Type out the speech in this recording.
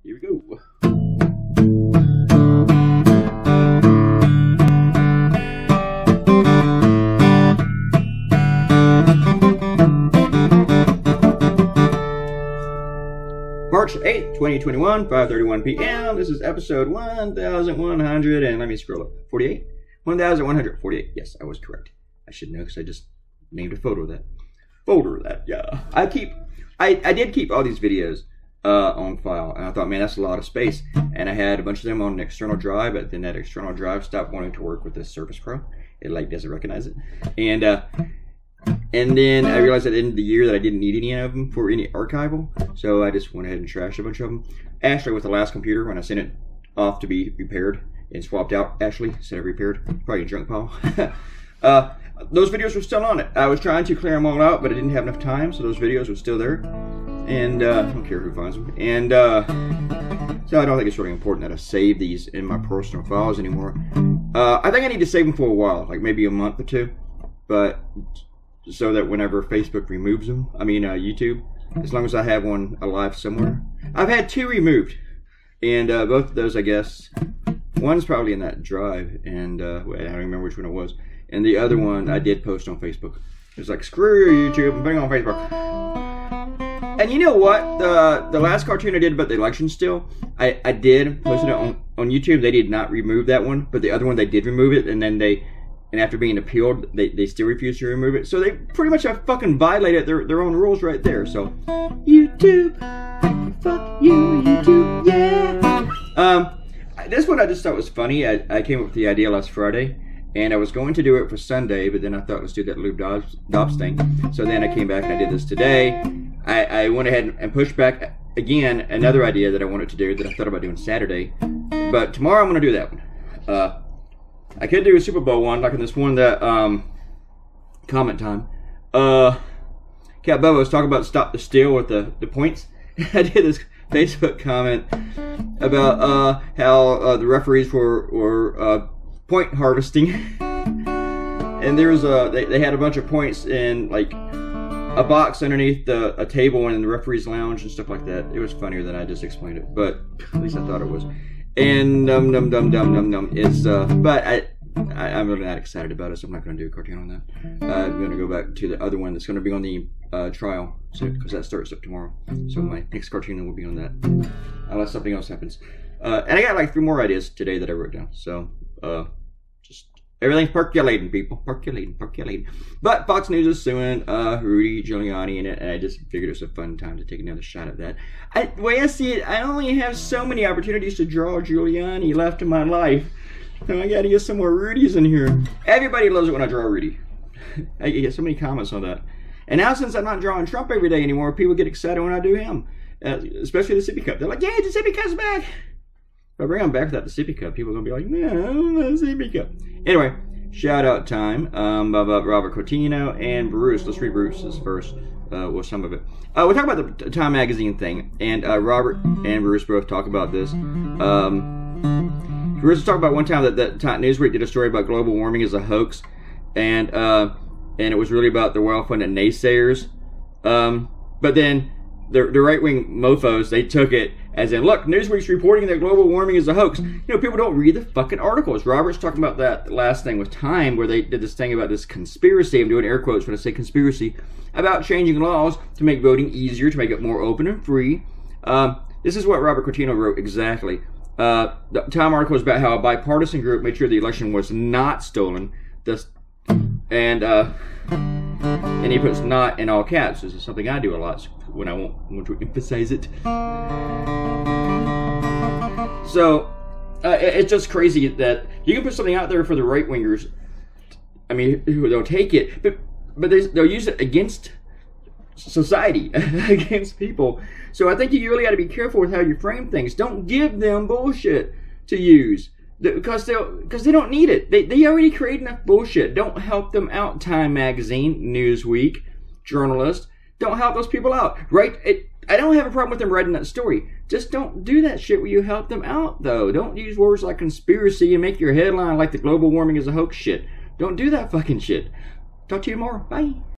Here we go. March 8th, 2021, 5:31 p.m. This is episode 1100, and let me scroll up. 48? 1148. Yes, I was correct. I should know because I just named a folder of that, yeah. I did keep all these videos on file, and I thought, man, that's a lot of space. And I had a bunch of them on an external drive, but then that external drive stopped wanting to work with this Surface Pro. It like doesn't recognize it. And then I realized at the end of the year that I didn't need any of them for any archival, so I just went ahead and trashed a bunch of them. Actually, with the last computer, when I sent it off to be repaired and swapped out, actually, instead of repaired, probably a junk pile. Those videos were still on it. I was trying to clear them all out, but I didn't have enough time, so those videos were still there. And I don't care who finds them. And so I don't think it's really important that I save these in my personal files anymore. I think I need to save them for a while, like maybe a month or two, but so that whenever Facebook removes them, I mean YouTube, as long as I have one alive somewhere. I've had 2 removed, and both of those, I guess, one's probably in that drive, and I don't remember which one it was, and the other one I did post on Facebook. It was like, screw YouTube, I'm putting it on Facebook. And you know what, the last cartoon I did about the election still, I did post it on YouTube. They did not remove that one, but the other one they did remove it, and then and after being appealed, they still refuse to remove it. So they pretty much have fucking violated their own rules right there. So, YouTube, fuck you, YouTube, yeah. This one I just thought was funny. I came up with the idea last Friday, and I was going to do it for Sunday, but then I thought, let's do that Lube Dobbs thing. So then I came back and I did this today. I went ahead and pushed back again another idea that I wanted to do that I thought about doing Saturday. But tomorrow I'm going to do that one. I could do a Super Bowl one, like in this one that, comment time. Cat Bubba was talking about stop the steal with the points. I did this Facebook comment about, how, the referees were point harvesting. And there was they had a bunch of points in, like, a box underneath a table in the referee's lounge and stuff like that. It was funnier than I just explained it, but at least I thought it was. And it's but I'm really not excited about it, so I'm not going to do a cartoon on that. I'm going to go back to the other one that's going to be on the trial, because that starts up tomorrow. So my next cartoon will be on that, unless something else happens. And I got like 3 more ideas today that I wrote down. So just everything's percolating, people, percolating. But Fox News is suing Rudy Giuliani in it, and I just figured it was a fun time to take another shot at that. The way I see it, I only have so many opportunities to draw Giuliani left in my life. Now I gotta get some more Rudies in here. Everybody loves it when I draw Rudy. I get so many comments on that. And now since I'm not drawing Trump every day anymore, people get excited when I do him. Especially the sippy cup. They're like, yeah, the sippy cup's back. If I bring him back without the sippy cup, people are gonna be like, man, I don't want the sippy cup. Anyway, shout out time about Robert Coutinho and Bruce. Let's read Bruce's first. Well, some of it. We're talking about the Time magazine thing, and Robert and Bruce both talk about this. Bruce was talking about one time that Newsweek did a story about global warming as a hoax, and it was really about the well-funded naysayers. But then the right-wing mofos, they took it as in, look, Newsweek's reporting that global warming is a hoax. You know, people don't read the fucking articles. Robert's talking about that last thing with Time, where they did this thing about this conspiracy. I'm doing air quotes when I say conspiracy, about changing laws to make voting easier, to make it more open and free. This is what Robert Coutinho wrote exactly. The Time article is about how a bipartisan group made sure the election was not stolen. And he puts "not" in all caps. This is something I do a lot when I want to emphasize it. So it's just crazy that you can put something out there for the right wingers. I mean, they'll take it, but they'll use it against society, against people. So I think you really got to be careful with how you frame things. Don't give them bullshit to use, because they don't need it. They already create enough bullshit. Don't help them out, Time Magazine, Newsweek, journalists. Don't help those people out. I don't have a problem with them writing that story. Just don't do that shit where you help them out, though. Don't use words like conspiracy and make your headline like the global warming is a hoax shit. Don't do that fucking shit. Talk to you tomorrow. Bye.